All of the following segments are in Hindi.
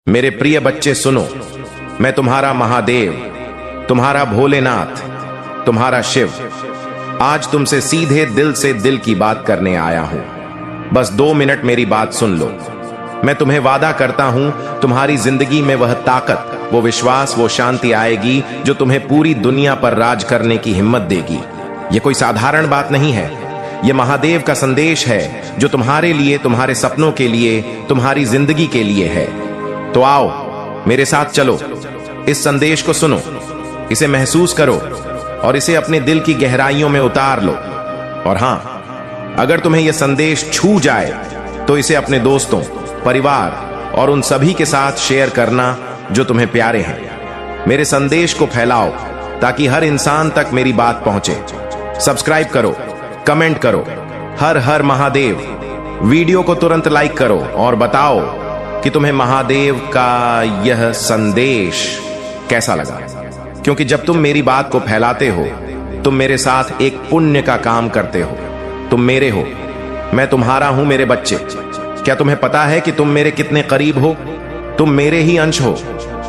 मेरे प्रिय बच्चे सुनो, मैं तुम्हारा महादेव, तुम्हारा भोलेनाथ, तुम्हारा शिव आज तुमसे सीधे दिल से दिल की बात करने आया हूं। बस 2 मिनट मेरी बात सुन लो। मैं तुम्हें वादा करता हूं तुम्हारी जिंदगी में वह ताकत, वो विश्वास, वो शांति आएगी जो तुम्हें पूरी दुनिया पर राज करने की हिम्मत देगी। ये कोई साधारण बात नहीं है, ये महादेव का संदेश है जो तुम्हारे लिए, तुम्हारे सपनों के लिए, तुम्हारी जिंदगी के लिए है। तो आओ मेरे साथ चलो, इस संदेश को सुनो, इसे महसूस करो और इसे अपने दिल की गहराइयों में उतार लो। और हां, अगर तुम्हें यह संदेश छू जाए तो इसे अपने दोस्तों, परिवार और उन सभी के साथ शेयर करना जो तुम्हें प्यारे हैं। मेरे संदेश को फैलाओ ताकि हर इंसान तक मेरी बात पहुंचे। सब्सक्राइब करो, कमेंट करो, हर हर महादेव। वीडियो को तुरंत लाइक करो और बताओ कि तुम्हें महादेव का यह संदेश कैसा लगा। क्योंकि जब तुम मेरी बात को फैलाते हो, तुम मेरे साथ एक पुण्य का काम करते हो। तुम मेरे हो, मैं तुम्हारा हूं मेरे बच्चे। क्या तुम्हें पता है कि तुम मेरे कितने करीब हो? तुम मेरे ही अंश हो।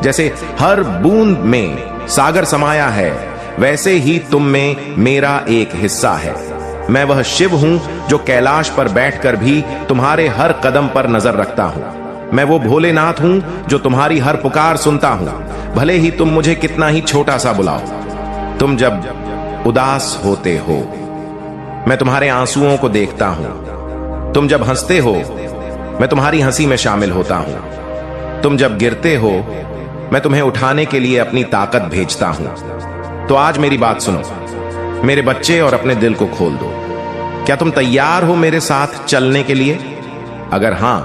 जैसे हर बूंद में सागर समाया है, वैसे ही तुम में मेरा एक हिस्सा है। मैं वह शिव हूं जो कैलाश पर बैठकर भी तुम्हारे हर कदम पर नजर रखता हूं। मैं वो भोलेनाथ हूं जो तुम्हारी हर पुकार सुनता हूं, भले ही तुम मुझे कितना ही छोटा सा बुलाओ। तुम जब उदास होते हो, मैं तुम्हारे आंसुओं को देखता हूं। तुम जब हंसते हो, मैं तुम्हारी हंसी में शामिल होता हूं। तुम जब गिरते हो, मैं तुम्हें उठाने के लिए अपनी ताकत भेजता हूं। तो आज मेरी बात सुनो मेरे बच्चे और अपने दिल को खोल दो। क्या तुम तैयार हो मेरे साथ चलने के लिए? अगर हां,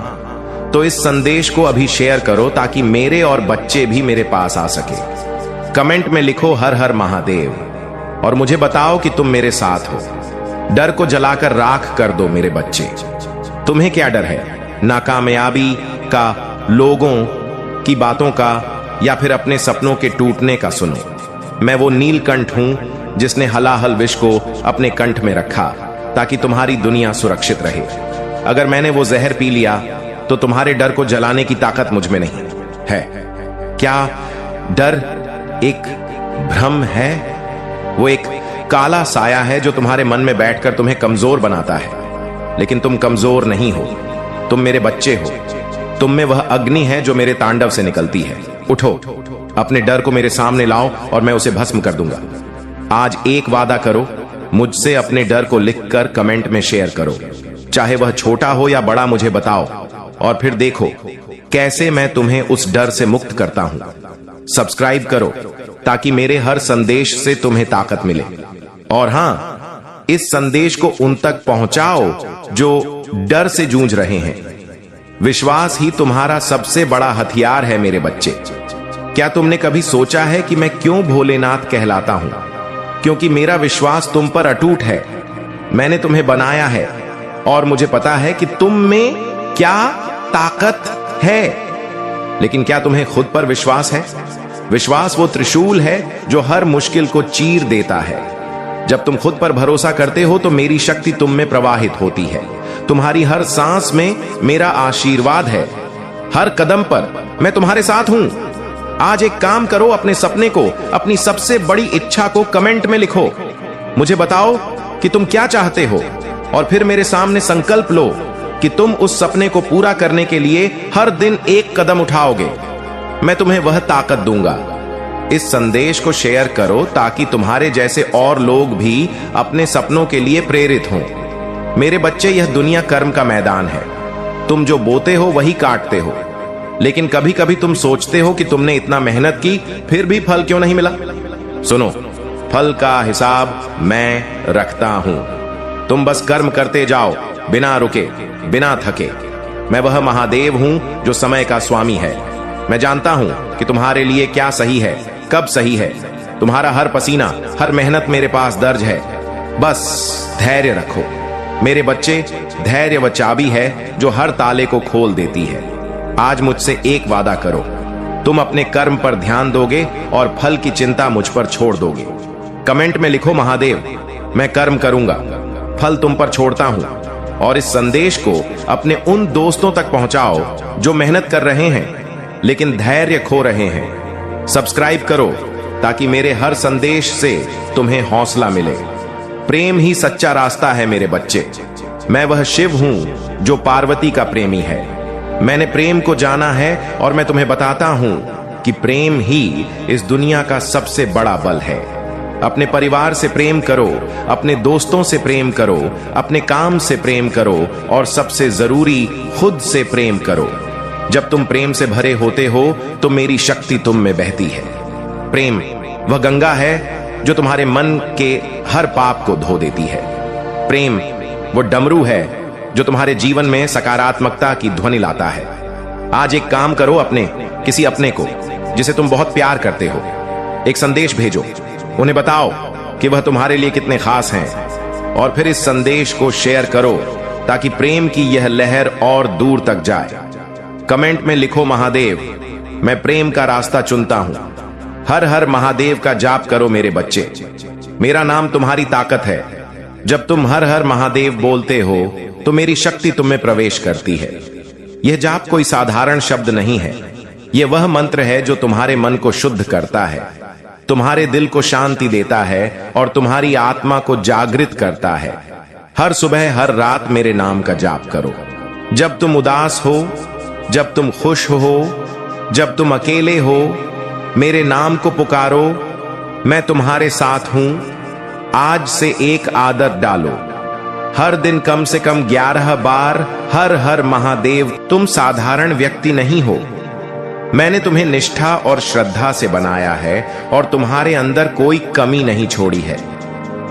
तो इस संदेश को अभी शेयर करो ताकि मेरे और बच्चे भी मेरे पास आ सके। कमेंट में लिखो हर हर महादेव और मुझे बताओ कि तुम मेरे साथ हो। डर को जलाकर राख कर दो मेरे बच्चे। तुम्हें क्या डर है? नाकामयाबी का, लोगों की बातों का, या फिर अपने सपनों के टूटने का? सुनो, मैं वो नीलकंठ हूं जिसने हलाहल विष को अपने कंठ में रखा ताकि तुम्हारी दुनिया सुरक्षित रहे। अगर मैंने वो जहर पी लिया तो तुम्हारे डर को जलाने की ताकत मुझ में नहीं है। क्या डर एक भ्रम है? वो एक काला साया है जो तुम्हारे मन में बैठकर तुम्हें कमजोर बनाता है। लेकिन तुम कमजोर नहीं हो, तुम मेरे बच्चे हो। तुम में वह अग्नि है जो मेरे तांडव से निकलती है। उठो, अपने डर को मेरे सामने लाओ और मैं उसे भस्म कर दूंगा। आज एक वादा करो, मुझसे अपने डर को लिखकर कमेंट में शेयर करो। चाहे वह छोटा हो या बड़ा, मुझे बताओ और फिर देखो कैसे मैं तुम्हें उस डर से मुक्त करता हूं। सब्सक्राइब करो ताकि मेरे हर संदेश से तुम्हें ताकत मिले। और हां, इस संदेश को उन तक पहुंचाओ जो डर से जूझ रहे हैं। विश्वास ही तुम्हारा सबसे बड़ा हथियार है मेरे बच्चे। क्या तुमने कभी सोचा है कि मैं क्यों भोलेनाथ कहलाता हूं? क्योंकि मेरा विश्वास तुम पर अटूट है। मैंने तुम्हें बनाया है और मुझे पता है कि तुम में क्या ताकत है। लेकिन क्या तुम्हें खुद पर विश्वास है? विश्वास वो त्रिशूल है जो हर मुश्किल को चीर देता है। जब तुम खुद पर भरोसा करते हो तो मेरी शक्ति तुम में प्रवाहित होती है। तुम्हारी हर सांस में मेरा आशीर्वाद है। हर कदम पर मैं तुम्हारे साथ हूं। आज एक काम करो, अपने सपने को, अपनी सबसे बड़ी इच्छा को कमेंट में लिखो। मुझे बताओ कि तुम क्या चाहते हो और फिर मेरे सामने संकल्प लो कि तुम उस सपने को पूरा करने के लिए हर दिन एक कदम उठाओगे। मैं तुम्हें वह ताकत दूंगा। इस संदेश को शेयर करो ताकि तुम्हारे जैसे और लोग भी अपने सपनों के लिए प्रेरित हों। मेरे बच्चे, यह दुनिया कर्म का मैदान है। तुम जो बोते हो वही काटते हो। लेकिन कभी कभी तुम सोचते हो कि तुमने इतना मेहनत की फिर भी फल क्यों नहीं मिला? सुनो, फल का हिसाब मैं रखता हूं। तुम बस कर्म करते जाओ, बिना रुके, बिना थके। मैं वह महादेव हूं जो समय का स्वामी है। मैं जानता हूं कि तुम्हारे लिए क्या सही है, कब सही है। तुम्हारा हर पसीना, हर मेहनत मेरे पास दर्ज है। बस धैर्य रखो मेरे बच्चे। धैर्य वह चाबी है जो हर ताले को खोल देती है। आज मुझसे एक वादा करो, तुम अपने कर्म पर ध्यान दोगे और फल की चिंता मुझ पर छोड़ दोगे। कमेंट में लिखो महादेव, मैं कर्म करूंगा, फल तुम पर छोड़ता हूं। और इस संदेश को अपने उन दोस्तों तक पहुंचाओ जो मेहनत कर रहे हैं। लेकिन धैर्य खो रहे हैं। सब्सक्राइब करो ताकि मेरे हर संदेश से तुम्हें हौसला मिले। प्रेम ही सच्चा रास्ता है मेरे बच्चे। मैं वह शिव हूं जो पार्वती का प्रेमी है। मैंने प्रेम को जाना है और मैं तुम्हें बताता हूं कि प्रेम ही इस दुनिया का सबसे बड़ा बल है। अपने परिवार से प्रेम करो, अपने दोस्तों से प्रेम करो, अपने काम से प्रेम करो और सबसे जरूरी खुद से प्रेम करो। जब तुम प्रेम से भरे होते हो तो मेरी शक्ति तुम में बहती है। प्रेम वह गंगा है जो तुम्हारे मन के हर पाप को धो देती है। प्रेम वो डमरू है जो तुम्हारे जीवन में सकारात्मकता की ध्वनि लाता है। आज एक काम करो, किसी अपने को जिसे तुम बहुत प्यार करते हो एक संदेश भेजो। उन्हें बताओ कि वह तुम्हारे लिए कितने खास हैं और फिर इस संदेश को शेयर करो ताकि प्रेम की यह लहर और दूर तक जाए। कमेंट में लिखो महादेव, मैं प्रेम का रास्ता चुनता हूं। हर हर महादेव का जाप करो मेरे बच्चे। मेरा नाम तुम्हारी ताकत है। जब तुम हर हर महादेव बोलते हो तो मेरी शक्ति तुम में प्रवेश करती है। यह जाप कोई साधारण शब्द नहीं है। यह वह मंत्र है जो तुम्हारे मन को शुद्ध करता है, तुम्हारे दिल को शांति देता है और तुम्हारी आत्मा को जागृत करता है। हर सुबह हर रात मेरे नाम का जाप करो। जब तुम उदास हो, जब तुम खुश हो, जब तुम अकेले हो, मेरे नाम को पुकारो। मैं तुम्हारे साथ हूं। आज से एक आदत डालो, हर दिन कम से कम 11 बार हर हर महादेव। तुम साधारण व्यक्ति नहीं हो। मैंने तुम्हें निष्ठा और श्रद्धा से बनाया है और तुम्हारे अंदर कोई कमी नहीं छोड़ी है।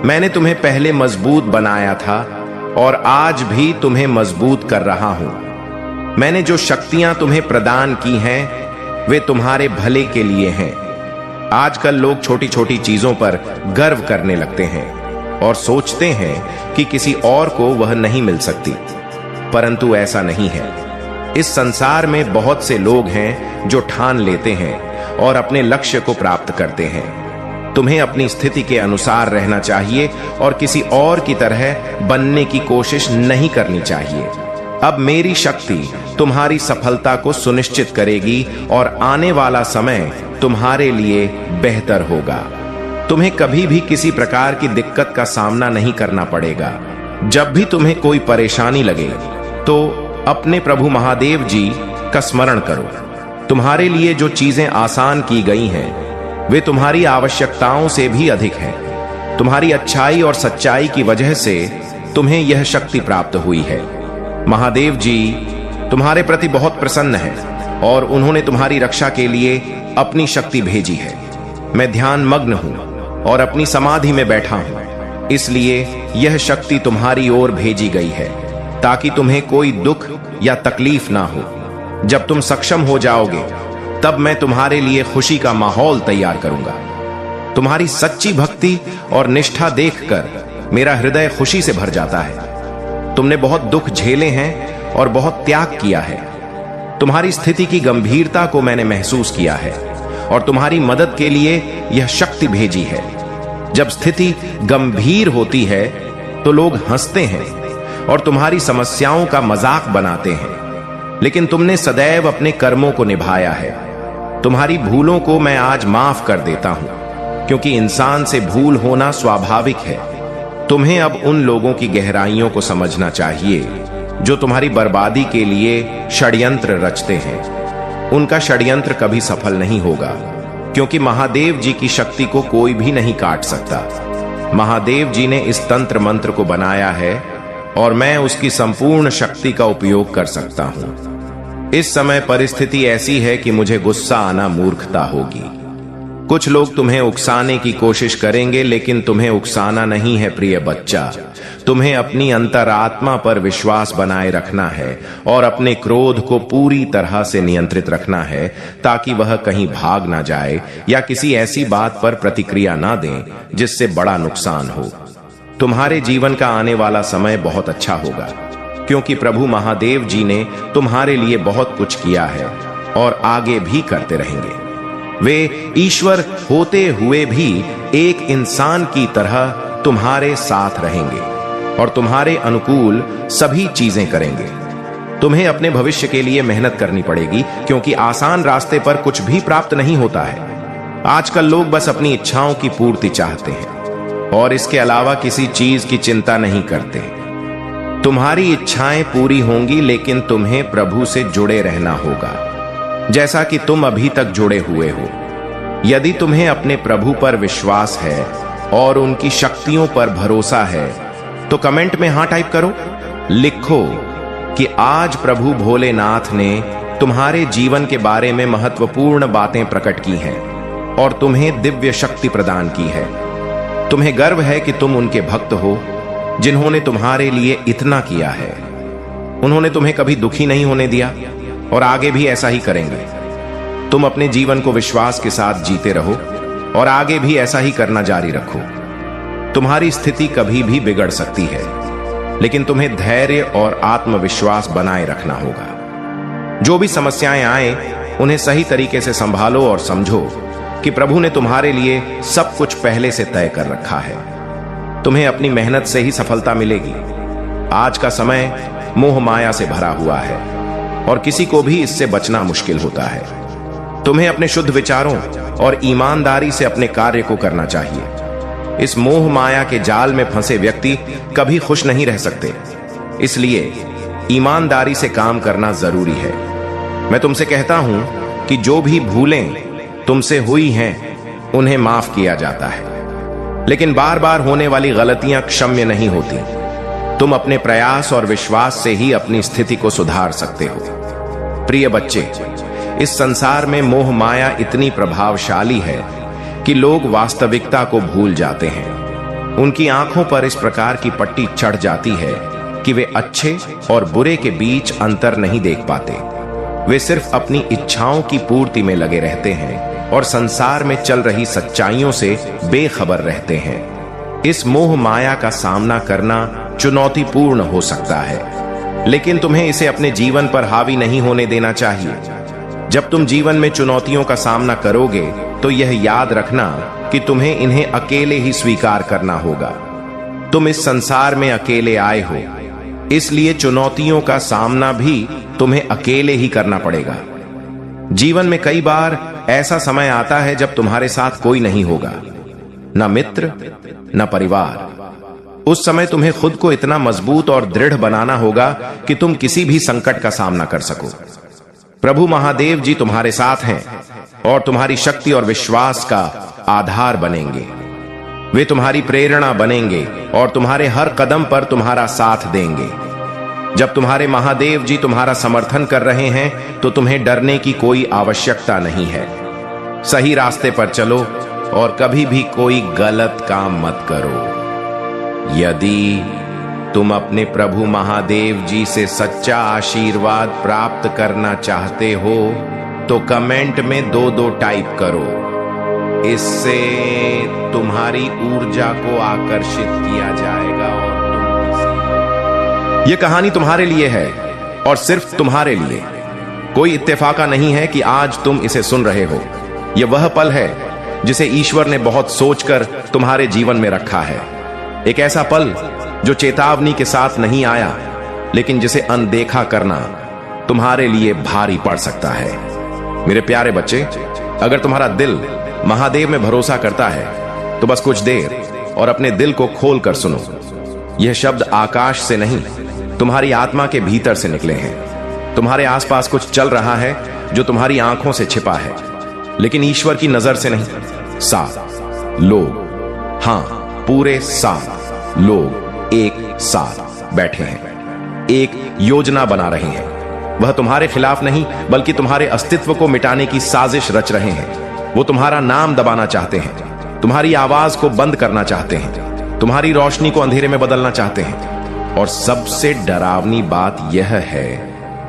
मैंने तुम्हें पहले मजबूत बनाया था और आज भी तुम्हें मजबूत कर रहा हूं। मैंने जो शक्तियां तुम्हें प्रदान की हैं वे तुम्हारे भले के लिए हैं। आजकल लोग छोटी छोटी चीजों पर गर्व करने लगते हैं और सोचते हैं कि किसी और को वह नहीं मिल सकती, परंतु ऐसा नहीं है। इस संसार में बहुत से लोग हैं जो ठान लेते हैं और अपने लक्ष्य को प्राप्त करते हैं। तुम्हें अपनी स्थिति के अनुसार रहना चाहिए और किसी और की तरह बनने की कोशिश नहीं करनी चाहिए। अब मेरी शक्ति तुम्हारी सफलता को सुनिश्चित करेगी और आने वाला समय तुम्हारे लिए बेहतर होगा। तुम्हें कभी भी किसी प्रकार की दिक्कत का सामना नहीं करना पड़ेगा। जब भी तुम्हें कोई परेशानी लगे तो अपने प्रभु महादेव जी का स्मरण करो। तुम्हारे लिए जो चीजें आसान की गई हैं वे तुम्हारी आवश्यकताओं से भी अधिक हैं। तुम्हारी अच्छाई और सच्चाई की वजह से तुम्हें यह शक्ति प्राप्त हुई है। महादेव जी तुम्हारे प्रति बहुत प्रसन्न हैं और उन्होंने तुम्हारी रक्षा के लिए अपनी शक्ति भेजी है। मैं ध्यान मग्न हूं और अपनी समाधि में बैठा हूं, इसलिए यह शक्ति तुम्हारी ओर भेजी गई है ताकि तुम्हें कोई दुख या तकलीफ ना हो। जब तुम सक्षम हो जाओगे तब मैं तुम्हारे लिए खुशी का माहौल तैयार करूंगा। तुम्हारी सच्ची भक्ति और निष्ठा देखकर मेरा हृदय खुशी से भर जाता है। तुमने बहुत दुख झेले हैं और बहुत त्याग किया है। तुम्हारी स्थिति की गंभीरता को मैंने महसूस किया है और तुम्हारी मदद के लिए यह शक्ति भेजी है। जब स्थिति गंभीर होती है तो लोग हंसते हैं और तुम्हारी समस्याओं का मजाक बनाते हैं, लेकिन तुमने सदैव अपने कर्मों को निभाया है। तुम्हारी भूलों को मैं आज माफ कर देता हूं, क्योंकि इंसान से भूल होना स्वाभाविक है। तुम्हें अब उन लोगों की गहराइयों को समझना चाहिए जो तुम्हारी बर्बादी के लिए षड्यंत्र रचते हैं। उनका षड्यंत्र कभी सफल नहीं होगा, क्योंकि महादेव जी की शक्ति को कोई भी नहीं काट सकता। महादेव जी ने इस तंत्र मंत्र को बनाया है और मैं उसकी संपूर्ण शक्ति का उपयोग कर सकता हूं। इस समय परिस्थिति ऐसी है कि मुझे गुस्सा आना मूर्खता होगी। कुछ लोग तुम्हें उकसाने की कोशिश करेंगे, लेकिन तुम्हें उकसाना नहीं है प्रिय बच्चा। तुम्हें अपनी अंतरात्मा पर विश्वास बनाए रखना है और अपने क्रोध को पूरी तरह से नियंत्रित रखना है, ताकि वह कहीं भाग ना जाए या किसी ऐसी बात पर प्रतिक्रिया ना दें जिससे बड़ा नुकसान हो। तुम्हारे जीवन का आने वाला समय बहुत अच्छा होगा, क्योंकि प्रभु महादेव जी ने तुम्हारे लिए बहुत कुछ किया है और आगे भी करते रहेंगे। वे ईश्वर होते हुए भी एक इंसान की तरह तुम्हारे साथ रहेंगे और तुम्हारे अनुकूल सभी चीजें करेंगे। तुम्हें अपने भविष्य के लिए मेहनत करनी पड़ेगी, क्योंकि आसान रास्ते पर कुछ भी प्राप्त नहीं होता है। आजकल लोग बस अपनी इच्छाओं की पूर्ति चाहते हैं और इसके अलावा किसी चीज की चिंता नहीं करते। तुम्हारी इच्छाएं पूरी होंगी, लेकिन तुम्हें प्रभु से जुड़े रहना होगा, जैसा कि तुम अभी तक जुड़े हुए हो। यदि तुम्हें अपने प्रभु पर विश्वास है और उनकी शक्तियों पर भरोसा है, तो कमेंट में हां टाइप करो। लिखो कि आज प्रभु भोलेनाथ ने तुम्हारे जीवन के बारे में महत्वपूर्ण बातें प्रकट की हैं और तुम्हें दिव्य शक्ति प्रदान की है। तुम्हें गर्व है कि तुम उनके भक्त हो, जिन्होंने तुम्हारे लिए इतना किया है। उन्होंने तुम्हें कभी दुखी नहीं होने दिया और आगे भी ऐसा ही करेंगे। तुम अपने जीवन को विश्वास के साथ जीते रहो और आगे भी ऐसा ही करना जारी रखो। तुम्हारी स्थिति कभी भी बिगड़ सकती है, लेकिन तुम्हें धैर्य और आत्मविश्वास बनाए रखना होगा। जो भी समस्याएं आए, उन्हें सही तरीके से संभालो और समझो कि प्रभु ने तुम्हारे लिए सब कुछ पहले से तय कर रखा है। तुम्हें अपनी मेहनत से ही सफलता मिलेगी। आज का समय मोह माया से भरा हुआ है और किसी को भी इससे बचना मुश्किल होता है। तुम्हें अपने शुद्ध विचारों और ईमानदारी से अपने कार्य को करना चाहिए। इस मोह माया के जाल में फंसे व्यक्ति कभी खुश नहीं रह सकते, इसलिए ईमानदारी से काम करना जरूरी है। मैं तुमसे कहता हूं कि जो भी भूलें तुमसे हुई हैं, उन्हें माफ किया जाता है, लेकिन बार बार होने वाली गलतियां क्षम्य नहीं होती। तुम अपने प्रयास और विश्वास से ही अपनी स्थिति को सुधार सकते हो। प्रिय बच्चे, इस संसार में मोह माया इतनी प्रभावशाली है कि लोग वास्तविकता को भूल जाते हैं। उनकी आंखों पर इस प्रकार की पट्टी चढ़ जाती है कि वे अच्छे और बुरे के बीच अंतर नहीं देख पाते। वे सिर्फ अपनी इच्छाओं की पूर्ति में लगे रहते हैं और संसार में चल रही सच्चाइयों से बेखबर रहते हैं। इस मोह माया का सामना करना चुनौतीपूर्ण हो सकता है, लेकिन तुम्हें इसे अपने जीवन पर हावी नहीं होने देना चाहिए। जब तुम जीवन में चुनौतियों का सामना करोगे, तो यह याद रखना कि तुम्हें इन्हें अकेले ही स्वीकार करना होगा। तुम इस संसार में अकेले आए हो, इसलिए चुनौतियों का सामना भी तुम्हें अकेले ही करना पड़ेगा। जीवन में कई बार ऐसा समय आता है जब तुम्हारे साथ कोई नहीं होगा, न मित्र न परिवार। उस समय तुम्हें खुद को इतना मजबूत और दृढ़ बनाना होगा कि तुम किसी भी संकट का सामना कर सको। प्रभु महादेव जी तुम्हारे साथ हैं और तुम्हारी शक्ति और विश्वास का आधार बनेंगे। वे तुम्हारी प्रेरणा बनेंगे और तुम्हारे हर कदम पर तुम्हारा साथ देंगे। जब तुम्हारे महादेव जी तुम्हारा समर्थन कर रहे हैं, तो तुम्हें डरने की कोई आवश्यकता नहीं है। सही रास्ते पर चलो और कभी भी कोई गलत काम मत करो। यदि तुम अपने प्रभु महादेव जी से सच्चा आशीर्वाद प्राप्त करना चाहते हो, तो कमेंट में 2-2 टाइप करो। इससे तुम्हारी ऊर्जा को आकर्षित किया जाएगा और यह कहानी तुम्हारे लिए है और सिर्फ तुम्हारे लिए। कोई इत्तेफाका नहीं है कि आज तुम इसे सुन रहे हो। यह वह पल है जिसे ईश्वर ने बहुत सोचकर तुम्हारे जीवन में रखा है। एक ऐसा पल जो चेतावनी के साथ नहीं आया, लेकिन जिसे अनदेखा करना तुम्हारे लिए भारी पड़ सकता है। मेरे प्यारे बच्चे, अगर तुम्हारा दिल महादेव में भरोसा करता है, तो बस कुछ देर और अपने दिल को खोल कर सुनो। यह शब्द आकाश से नहीं, तुम्हारी आत्मा के भीतर से निकले हैं। तुम्हारे आसपास कुछ चल रहा है जो तुम्हारी आंखों से छिपा है, लेकिन ईश्वर की नजर से नहीं। 7 लोग, हां, पूरे 7 लोग एक साथ बैठे हैं, एक योजना बना रहे हैं। वह तुम्हारे खिलाफ नहीं, बल्कि तुम्हारे अस्तित्व को मिटाने की साजिश रच रहे हैं। वो तुम्हारा नाम दबाना चाहते हैं, तुम्हारी आवाज को बंद करना चाहते हैं, तुम्हारी रोशनी को अंधेरे में बदलना चाहते हैं। और सबसे डरावनी बात यह है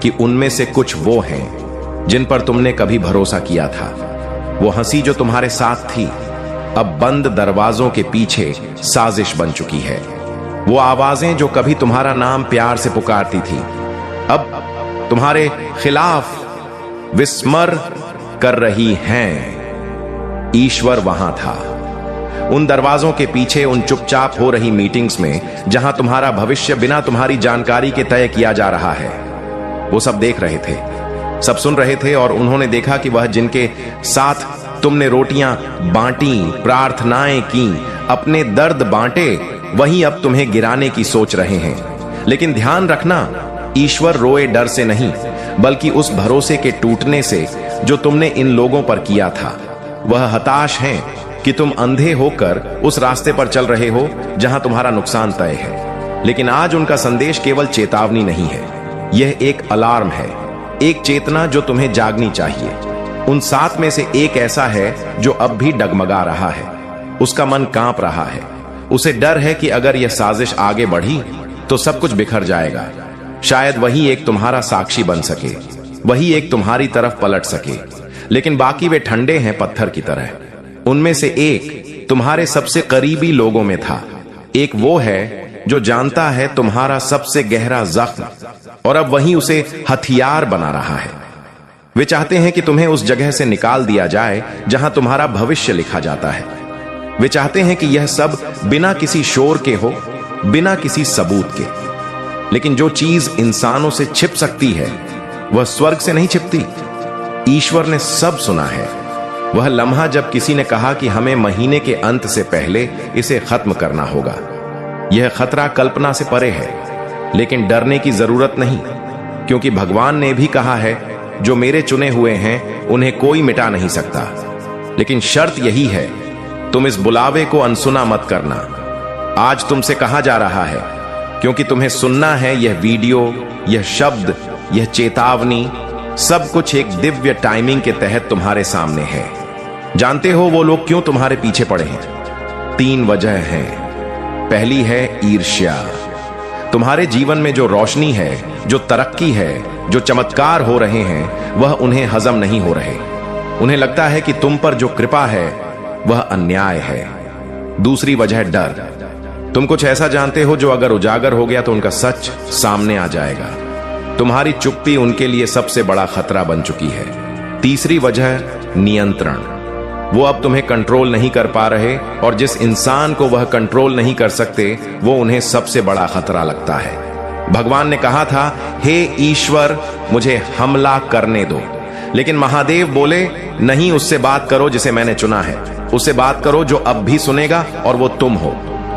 कि उनमें से कुछ वो हैं जिन पर तुमने कभी भरोसा किया था। वो हंसी जो तुम्हारे साथ थी, अब बंद दरवाजों के पीछे साजिश बन चुकी है। वो आवाजें जो कभी तुम्हारा नाम प्यार से पुकारती थी, अब तुम्हारे खिलाफ विस्मर कर रही हैं। ईश्वर वहां था, उन दरवाजों के पीछे, उन चुपचाप हो रही मीटिंग्स में, जहां तुम्हारा भविष्य बिना तुम्हारी जानकारी के तय किया जा रहा है। वो सब देख रहे थे, सब सुन रहे थे, और उन्होंने देखा कि वह जिनके साथ तुमने रोटियां बांटी, प्रार्थनाएं की, अपने दर्द बांटे, वही अब तुम्हें गिराने की सोच रहे हैं। लेकिन ध्यान रखना, ईश्वर रोए डर से नहीं, बल्कि उस भरोसे के टूटने से जो तुमने इन लोगों पर किया था। वह हताश हैं कि तुम अंधे होकर उस रास्ते पर चल रहे हो जहां तुम्हारा नुकसान तय है। लेकिन आज उनका संदेश केवल चेतावनी नहीं है, यह एक अलार्म है, एक चेतना जो तुम्हें जागनी चाहिए। उन 7 में से एक ऐसा है जो अब भी डगमगा रहा है, उसका मन कांप रहा है, उसे डर है कि अगर यह साजिश आगे बढ़ी तो सब कुछ बिखर जाएगा। शायद वही एक तुम्हारा साक्षी बन सके, वही एक तुम्हारी तरफ पलट सके, लेकिन बाकी वे ठंडे हैं पत्थर की तरह। उनमें से एक तुम्हारे सबसे करीबी लोगों में था। एक वो है जो जानता है तुम्हारा सबसे गहरा जख्म, और अब वही उसे हथियार बना रहा है। वे चाहते हैं कि तुम्हें उस जगह से निकाल दिया जाए जहां तुम्हारा भविष्य लिखा जाता है। वे चाहते हैं कि यह सब बिना किसी शोर के हो, बिना किसी सबूत के। लेकिन जो चीज इंसानों से छिप सकती है वह स्वर्ग से नहीं छिपती। ईश्वर ने सब सुना है। वह लम्हा जब किसी ने कहा कि हमें महीने के अंत से पहले इसे खत्म करना होगा। यह खतरा कल्पना से परे है, लेकिन डरने की जरूरत नहीं, क्योंकि भगवान ने भी कहा है, जो मेरे चुने हुए हैं उन्हें कोई मिटा नहीं सकता। लेकिन शर्त यही है, तुम इस बुलावे को अनसुना मत करना। आज तुमसे कहा जा रहा है, क्योंकि तुम्हें सुनना है। यह वीडियो, यह शब्द, यह चेतावनी, सब कुछ एक दिव्य टाइमिंग के तहत तुम्हारे सामने है। जानते हो वो लोग क्यों तुम्हारे पीछे पड़े हैं? 3 वजह हैं। पहली है ईर्ष्या। तुम्हारे जीवन में जो रोशनी है, जो तरक्की है, जो चमत्कार हो रहे हैं, वह उन्हें हजम नहीं हो रहे। उन्हें लगता है कि तुम पर जो कृपा है वह अन्याय है। दूसरी वजह डर। तुम कुछ ऐसा जानते हो जो अगर उजागर हो गया तो उनका सच सामने आ जाएगा। तुम्हारी चुप्पी उनके लिए सबसे बड़ा खतरा बन चुकी है। तीसरी वजह नियंत्रण। वो अब तुम्हें कंट्रोल नहीं कर पा रहे, और जिस इंसान को वह कंट्रोल नहीं कर सकते वो उन्हें सबसे बड़ा खतरा लगता है। भगवान ने कहा था, हे ईश्वर, मुझे हमला करने दो। लेकिन महादेव बोले, नहीं, उससे बात करो जिसे मैंने चुना है। उससे बात करो जो अब भी सुनेगा, और वो तुम हो।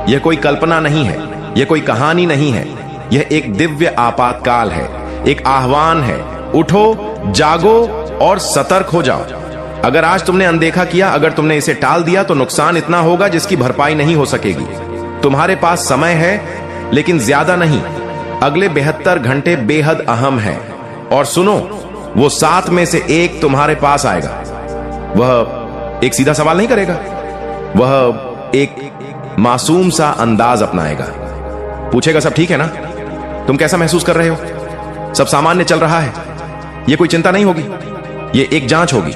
यह कोई कल्पना नहीं है, यह कोई कहानी नहीं है, यह एक दिव्य आपातकाल है, एक आह्वान है। उठो, जागो और सतर्क हो जाओ। अगर आज तुमने अनदेखा किया, अगर तुमने इसे टाल दिया, तो नुकसान इतना होगा जिसकी भरपाई नहीं हो सकेगी। तुम्हारे पास समय है, लेकिन ज्यादा नहीं। अगले 72 घंटे बेहद अहम है। और सुनो, वो 7 में से एक तुम्हारे पास आएगा। वह एक सीधा सवाल नहीं करेगा, वह एक मासूम सा अंदाज अपनाएगा। पूछेगा, सब ठीक है ना? तुम कैसा महसूस कर रहे हो? सब सामान्य चल रहा है? यह कोई चिंता नहीं होगी, यह एक जांच होगी।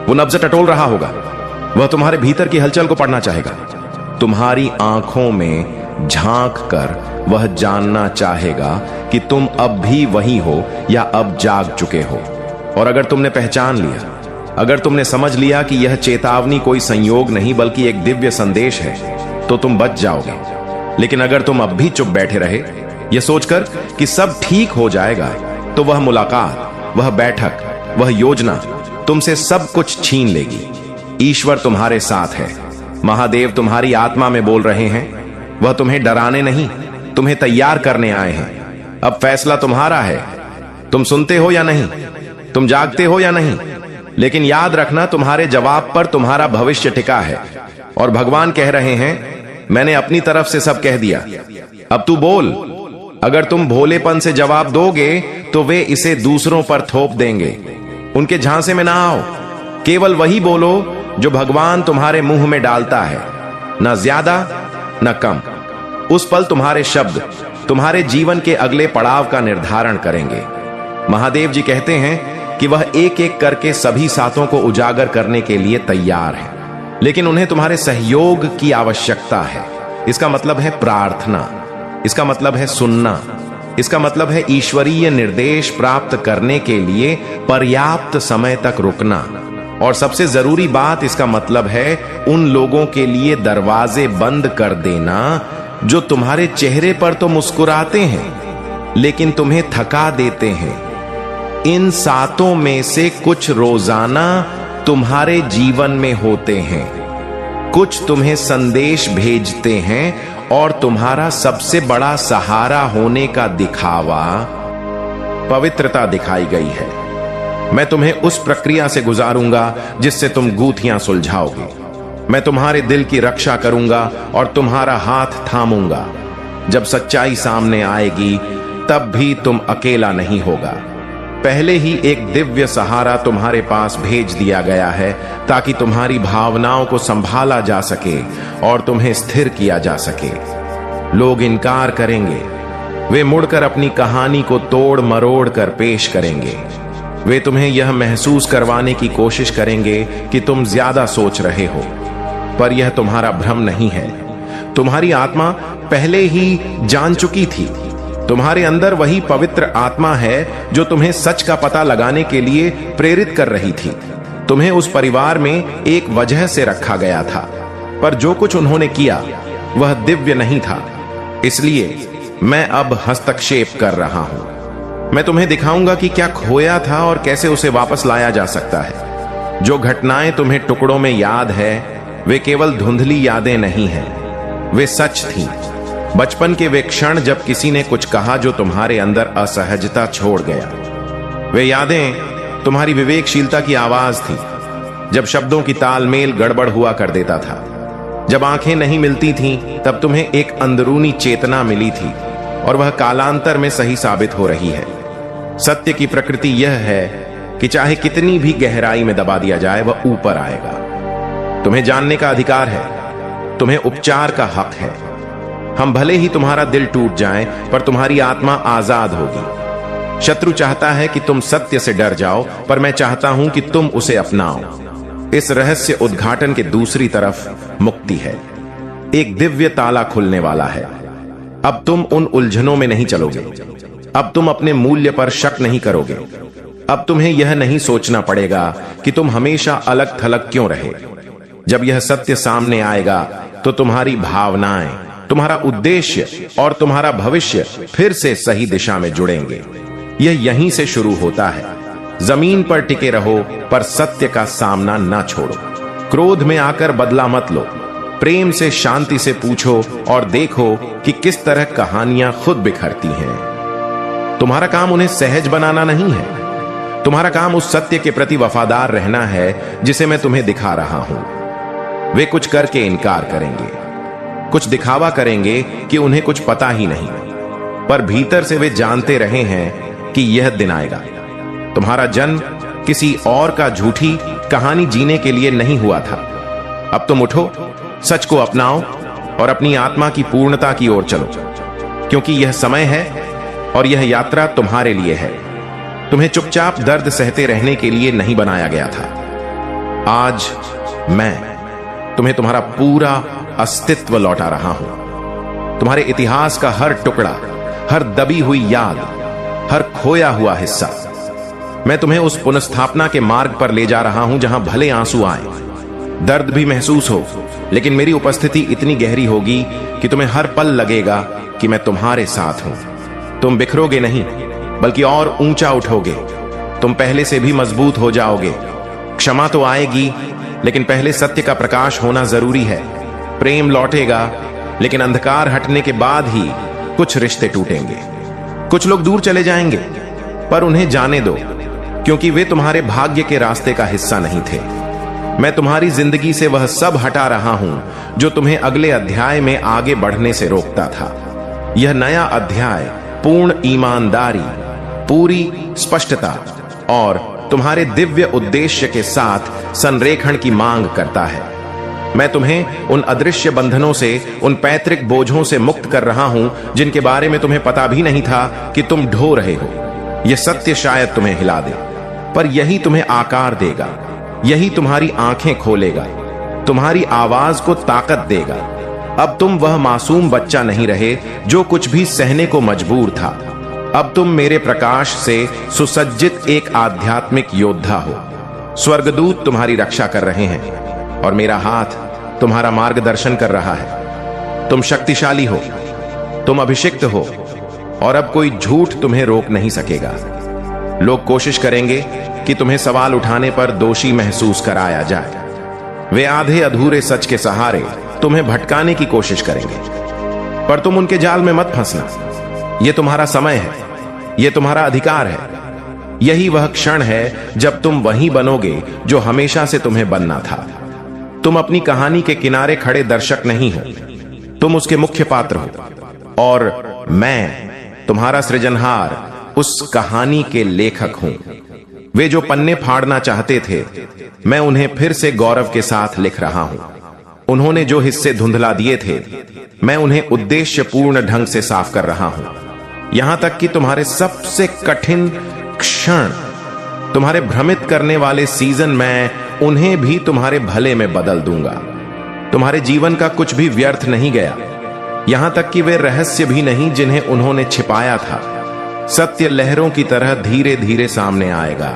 वो नब्ज टटोल रहा होगा, वह तुम्हारे भीतर की हलचल को पढ़ना चाहेगा। तुम्हारी आंखों में झांक कर वह जानना चाहेगा कि तुम अब भी वही हो या अब जाग चुके हो। और अगर तुमने पहचान लिया, अगर तुमने समझ लिया कि यह चेतावनी कोई संयोग नहीं बल्कि एक दिव्य संदेश है, तो तुम बच जाओगे। लेकिन अगर तुम अब भी चुप बैठे रहे, यह सोचकर कि सब ठीक हो जाएगा, तो वह मुलाकात, वह बैठक, वह योजना तुमसे सब कुछ छीन लेगी। ईश्वर तुम्हारे साथ है। महादेव तुम्हारी आत्मा में बोल रहे हैं। वह तुम्हें डराने नहीं, तुम्हें तैयार करने आए हैं। अब फैसला तुम्हारा है। तुम सुनते हो या नहीं? तुम जागते हो या नहीं? लेकिन याद रखना, तुम्हारे जवाब पर तुम्हारा भविष्य टिका है। और भगवान कह रहे हैं, मैंने अपनी तरफ से सब कह दिया, अब तू बोल। अगर तुम भोलेपन से जवाब दोगे तो वे इसे दूसरों पर थोप देंगे। उनके झांसे में ना आओ, केवल वही बोलो जो भगवान तुम्हारे मुंह में डालता है, ना ज्यादा ना कम। उस पल तुम्हारे शब्द तुम्हारे जीवन के अगले पड़ाव का निर्धारण करेंगे। महादेव जी कहते हैं कि वह एक एक करके सभी सातों को उजागर करने के लिए तैयार है, लेकिन उन्हें तुम्हारे सहयोग की आवश्यकता है। इसका मतलब है प्रार्थना, इसका मतलब है सुनना, इसका मतलब है ईश्वरीय निर्देश प्राप्त करने के लिए पर्याप्त समय तक रुकना। और सबसे जरूरी बात, इसका मतलब है उन लोगों के लिए दरवाजे बंद कर देना जो तुम्हारे चेहरे पर तो मुस्कुराते हैं लेकिन तुम्हें थका देते हैं। इन सातों में से कुछ रोजाना तुम्हारे जीवन में होते हैं, कुछ तुम्हें संदेश भेजते हैं और तुम्हारा सबसे बड़ा सहारा होने का दिखावा पवित्रता दिखाई गई है। मैं तुम्हें उस प्रक्रिया से गुजारूंगा जिससे तुम गूथियां सुलझाओगे। मैं तुम्हारे दिल की रक्षा करूंगा और तुम्हारा हाथ थामूंगा। जब सच्चाई सामने आएगी तब भी तुम अकेला नहीं होगा। पहले ही एक दिव्य सहारा तुम्हारे पास भेज दिया गया है ताकि तुम्हारी भावनाओं को संभाला जा सके और तुम्हें स्थिर किया जा सके। लोग इनकार करेंगे, वे मुड़कर अपनी कहानी को तोड़ मरोड़ कर पेश करेंगे। वे तुम्हें यह महसूस करवाने की कोशिश करेंगे कि तुम ज्यादा सोच रहे हो, पर यह तुम्हारा भ्रम नहीं है। तुम्हारी आत्मा पहले ही जान चुकी थी। तुम्हारे अंदर वही पवित्र आत्मा है जो तुम्हें सच का पता लगाने के लिए प्रेरित कर रही थी। तुम्हें उस परिवार में एक वजह से रखा गया था, पर जो कुछ उन्होंने किया वह दिव्य नहीं था। इसलिए मैं अब हस्तक्षेप कर रहा हूं। मैं तुम्हें दिखाऊंगा कि क्या खोया था और कैसे उसे वापस लाया जा सकता है। जो घटनाएं तुम्हें टुकड़ों में याद है वे केवल धुंधली यादें नहीं हैं, वे सच थीं। बचपन के वे क्षण जब किसी ने कुछ कहा जो तुम्हारे अंदर असहजता छोड़ गया। वे यादें तुम्हारी विवेकशीलता की आवाज थी, जब शब्दों की तालमेल गड़बड़ हुआ कर देता था। जब आंखें नहीं मिलती थीं तब तुम्हें एक अंदरूनी चेतना मिली थी और वह कालांतर में सही साबित हो रही है। सत्य की प्रकृति यह है कि चाहे कितनी भी गहराई में दबा दिया जाए वह ऊपर आएगा। तुम्हें जानने का अधिकार है, तुम्हें उपचार का हक है। हम भले ही तुम्हारा दिल टूट जाए पर तुम्हारी आत्मा आजाद होगी। शत्रु चाहता है कि तुम सत्य से डर जाओ, पर मैं चाहता हूं कि तुम उसे अपनाओ। इस रहस्य उद्घाटन के दूसरी तरफ मुक्ति है। एक दिव्य ताला खुलने वाला है। अब तुम उन उलझनों में नहीं चलोगे। अब तुम अपने मूल्य पर शक नहीं करोगे। अब तुम्हें यह नहीं सोचना पड़ेगा कि तुम हमेशा अलग थलग क्यों रहे। जब यह सत्य सामने आएगा तो तुम्हारी भावनाएं, तुम्हारा उद्देश्य और तुम्हारा भविष्य फिर से सही दिशा में जुड़ेंगे। यह यहीं से शुरू होता है। जमीन पर टिके रहो पर सत्य का सामना ना छोड़ो। क्रोध में आकर बदला मत लो। प्रेम से शांति से पूछो और देखो कि किस तरह कहानियां खुद बिखरती हैं। तुम्हारा काम उन्हें सहज बनाना नहीं है। तुम्हारा काम उस सत्य के प्रति वफादार रहना है जिसे मैं तुम्हें दिखा रहा हूं। वे कुछ करके इनकार करेंगे, कुछ दिखावा करेंगे कि उन्हें कुछ पता ही नहीं, पर भीतर से वे जानते रहे हैं कि यह दिन आएगा। तुम्हारा जन्म किसी और का झूठी कहानी जीने के लिए नहीं हुआ था। अब तुम उठो, सच को अपनाओ और अपनी आत्मा की पूर्णता की ओर चलो, क्योंकि यह समय है और यह यात्रा तुम्हारे लिए है। तुम्हें चुपचाप दर्द सहते रहने के लिए नहीं बनाया गया था। आज मैं तुम्हें तुम्हारा पूरा अस्तित्व लौटा रहा हूं। तुम्हारे इतिहास का हर टुकड़ा, हर दबी हुई याद, हर खोया हुआ हिस्सा। मैं तुम्हें उस पुनर्स्थापना के मार्ग पर ले जा रहा हूं जहां भले आंसू आए, दर्द भी महसूस हो, लेकिन मेरी उपस्थिति इतनी गहरी होगी कि तुम्हें हर पल लगेगा कि मैं तुम्हारे साथ हूं। तुम बिखरोगे नहीं, बल्कि और ऊंचा उठोगे। तुम पहले से भी मजबूत हो जाओगे। क्षमा तो आएगी, लेकिन पहले सत्य का प्रकाश होना जरूरी है। प्रेम लौटेगा, लेकिन अंधकार हटने के बाद ही कुछ रिश्ते टूटेंगे। कुछ लोग दूर चले जाएंगे, पर उन्हें जाने दो, क्योंकि वे तुम्हारे भाग्य के रास्ते का हिस्सा नहीं थे। मैं तुम्हारी जिंदगी से वह सब हटा रहा हूं जो तुम्हें अगले अध्याय में आगे बढ़ने से रोकता था। यह नया अध्याय पूर्ण ईमानदारी, पूरी स्पष्टता और तुम्हारे दिव्य उद्देश्य के साथ संरेखण की मांग करता है। मैं तुम्हें उन अदृश्य बंधनों से, उन पैतृक बोझों से मुक्त कर रहा हूं जिनके बारे में तुम्हें पता भी नहीं था कि तुम ढो रहे हो। यह सत्य शायद तुम्हें हिला दे, पर यही तुम्हें आकार देगा, यही तुम्हारी आंखें खोलेगा, तुम्हारी आवाज को ताकत देगा। अब तुम वह मासूम बच्चा नहीं रहे जो कुछ भी सहने को मजबूर था। अब तुम मेरे प्रकाश से सुसज्जित एक आध्यात्मिक योद्धा हो। स्वर्गदूत तुम्हारी रक्षा कर रहे हैं और मेरा हाथ तुम्हारा मार्गदर्शन कर रहा है। तुम शक्तिशाली हो, तुम अभिषिक्त हो और अब कोई झूठ तुम्हें रोक नहीं सकेगा। लोग कोशिश करेंगे कि तुम्हें सवाल उठाने पर दोषी महसूस कराया जाए। वे आधे अधूरे सच के सहारे तुम्हें भटकाने की कोशिश करेंगे, पर तुम उनके जाल में मत फंसना। यह तुम्हारा समय है, यह तुम्हारा अधिकार है। यही वह क्षण है जब तुम वही बनोगे जो हमेशा से तुम्हें बनना था। तुम अपनी कहानी के किनारे खड़े दर्शक नहीं हो, तुम उसके मुख्य पात्र हो, और मैं तुम्हारा सृजनहार उस कहानी के लेखक हूं। वे जो पन्ने फाड़ना चाहते थे, मैं उन्हें फिर से गौरव के साथ लिख रहा हूं। उन्होंने जो हिस्से धुंधला दिए थे, मैं उन्हें उद्देश्यपूर्ण ढंग से साफ कर रहा हूं। यहां तक कि तुम्हारे सबसे कठिन क्षण, तुम्हारे भ्रमित करने वाले सीजन, मैं उन्हें भी तुम्हारे भले में बदल दूंगा। तुम्हारे जीवन का कुछ भी व्यर्थ नहीं गया, यहां तक कि वे रहस्य भी नहीं जिन्हें उन्होंने छिपाया था। सत्य लहरों की तरह धीरे धीरे सामने आएगा।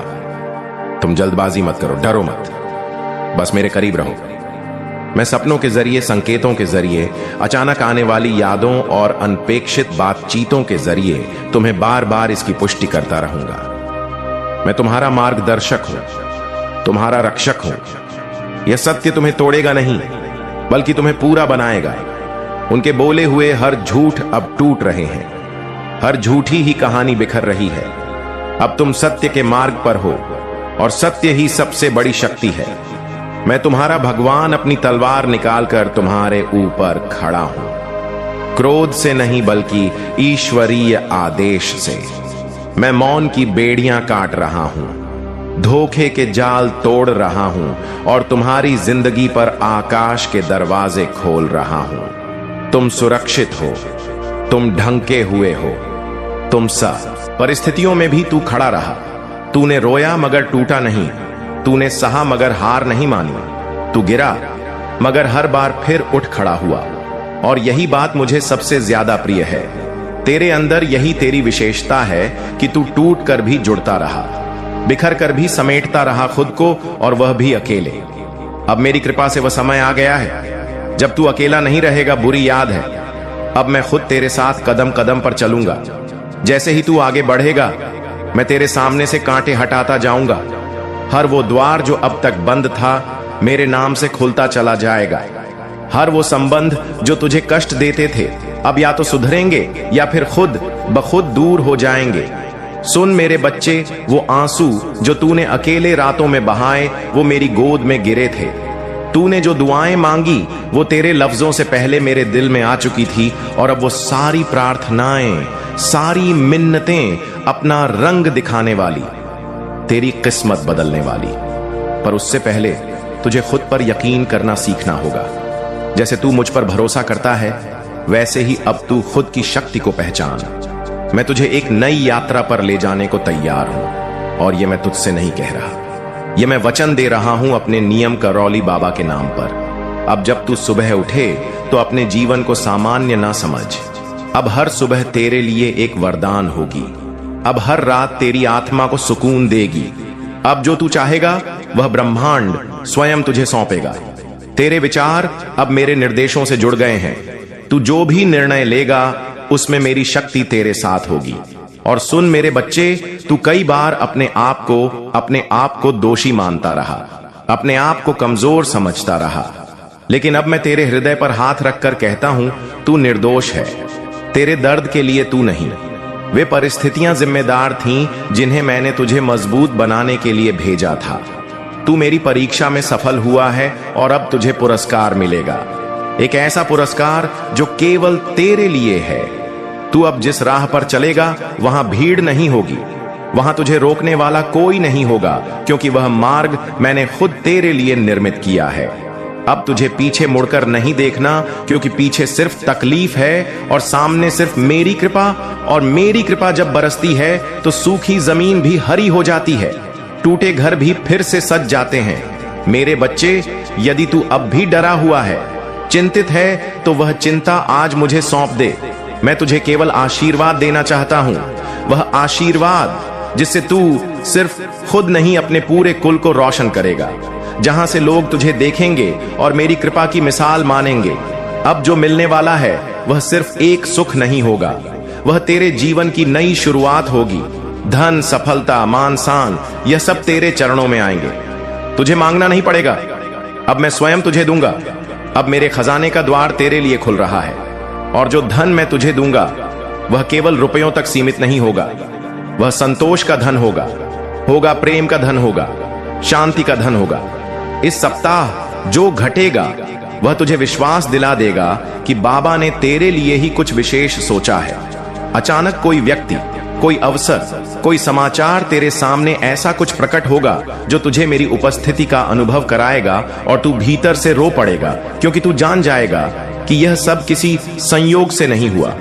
तुम जल्दबाजी मत करो, डरो मत, बस मेरे करीब रहो। मैं सपनों के जरिए, संकेतों के जरिए, अचानक आने वाली यादों और अनपेक्षित बातचीतों के जरिए तुम्हें बार बार इसकी पुष्टि करता रहूंगा। मैं तुम्हारा मार्गदर्शक हूं, तुम्हारा रक्षक हूं। यह सत्य तुम्हें तोड़ेगा नहीं, बल्कि तुम्हें पूरा बनाएगा। उनके बोले हुए हर झूठ अब टूट रहे हैं, हर झूठी ही कहानी बिखर रही है। अब तुम सत्य के मार्ग पर हो, और सत्य ही सबसे बड़ी शक्ति है। मैं तुम्हारा भगवान अपनी तलवार निकालकर तुम्हारे ऊपर खड़ा हूं, क्रोध से नहीं बल्कि ईश्वरीय आदेश से। मैं मौन की बेड़ियां काट रहा हूं, धोखे के जाल तोड़ रहा हूं, और तुम्हारी जिंदगी पर आकाश के दरवाजे खोल रहा हूं। तुम सुरक्षित हो, तुम ढंके हुए हो, तुम सब परिस्थितियों में भी तू खड़ा रहा। तूने रोया मगर टूटा नहीं, तूने सहा मगर हार नहीं मानी। तू गिरा मगर हर बार फिर उठ खड़ा हुआ। और यही बात मुझे सबसे ज्यादा प्रिय है। तेरे अंदर यही तेरी विशेषता है कि तू टूट कर भी जुड़ता रहा, बिखर कर भी समेटता रहा खुद को, और वह भी अकेले। अब मेरी कृपा से वह समय आ गया है जब तू अकेला नहीं रहेगा। बुरी याद है, अब मैं खुद तेरे साथ कदम कदम पर चलूंगा। जैसे ही तू आगे बढ़ेगा, मैं तेरे सामने से कांटे हटाता जाऊंगा। हर वो द्वार जो अब तक बंद था, मेरे नाम से खुलता चला जाएगा। हर वो संबंध जो तुझे कष्ट देते थे, अब या तो सुधरेंगे या फिर खुद ब खुद दूर हो जाएंगे। सुन मेरे बच्चे, वो आंसू जो तूने अकेले रातों में बहाए, वो मेरी गोद में गिरे थे। तूने जो दुआएं मांगी, वो तेरे लफ्जों से पहले मेरे दिल में आ चुकी थी। और अब वो सारी प्रार्थनाएं, सारी मिन्नतें अपना रंग दिखाने वाली, तेरी किस्मत बदलने वाली। पर उससे पहले तुझे खुद पर यकीन करना सीखना होगा। जैसे तू मुझ पर भरोसा करता है, वैसे ही अब तू खुद की शक्ति को पहचान। मैं तुझे एक नई यात्रा पर ले जाने को तैयार हूं, और ये मैं तुझसे नहीं कह रहा, ये मैं वचन दे रहा हूं अपने नियम करौली बाबा के नाम पर। अब जब तू सुबह उठे तो अपने जीवन को सामान्य ना समझ। अब हर सुबह तेरे लिए एक वरदान होगी। अब हर रात तेरी आत्मा को सुकून देगी। अब जो तू चाहेगा वह ब्रह्मांड स्वयं तुझे सौंपेगा। तेरे विचार अब मेरे निर्देशों से जुड़ गए हैं। तू जो भी निर्णय लेगा, उसमें मेरी शक्ति तेरे साथ होगी। और सुन मेरे बच्चे, तू कई बार अपने आप को दोषी मानता रहा, अपने आप को कमजोर समझता रहा। लेकिन अब मैं तेरे हृदय पर हाथ रखकर कहता हूं, तू निर्दोष है। तेरे दर्द के लिए तू नहीं, वे परिस्थितियां जिम्मेदार थीं जिन्हें मैंने तुझे मजबूत बनाने के लिए भेजा था। तू मेरी परीक्षा में सफल हुआ है, और अब तुझे पुरस्कार मिलेगा। एक ऐसा पुरस्कार जो केवल तेरे लिए है। तू अब जिस राह पर चलेगा, वहां भीड़ नहीं होगी, वहां तुझे रोकने वाला कोई नहीं होगा, क्योंकि वह मार्ग मैंने खुद तेरे लिए निर्मित किया है। अब तुझे पीछे मुड़कर नहीं देखना, क्योंकि पीछे सिर्फ तकलीफ है और सामने सिर्फ मेरी कृपा। और मेरी कृपा जब बरसती है तो सूखी जमीन भी हरी हो जाती है, टूटे घर भी फिर से सज जाते हैं। मेरे बच्चे, यदि तू अब भी डरा हुआ है, चिंतित है, तो वह चिंता आज मुझे सौंप दे। मैं तुझे केवल आशीर्वाद देना चाहता हूं, वह आशीर्वाद जिससे तू सिर्फ खुद नहीं, अपने पूरे कुल को रोशन करेगा, जहां से लोग तुझे देखेंगे और मेरी कृपा की मिसाल मानेंगे। अब जो मिलने वाला है वह सिर्फ एक सुख नहीं होगा, वह तेरे जीवन की नई शुरुआत होगी। धन, सफलता, मान शान, यह सब तेरे चरणों में आएंगे। तुझे मांगना नहीं पड़ेगा, अब मैं स्वयं तुझे दूंगा। अब मेरे खजाने का द्वार तेरे लिए खुल रहा है, और जो धन मैं तुझे दूंगा वह केवल रुपयों तक सीमित नहीं होगा। वह संतोष का धन होगा प्रेम का धन होगा, शांति का धन होगा। इस सप्ताह जो घटेगा वह तुझे विश्वास दिला देगा कि बाबा ने तेरे लिए ही कुछ विशेष सोचा है। अचानक कोई व्यक्ति, कोई अवसर, कोई समाचार तेरे सामने ऐसा कुछ प्रकट होगा जो तुझे मेरी उपस्थिति का अनुभव कराएगा, और तू भीतर से रो पड़ेगा, क्योंकि तू जान जाएगा कि यह सब किसी संयोग से नहीं हुआ।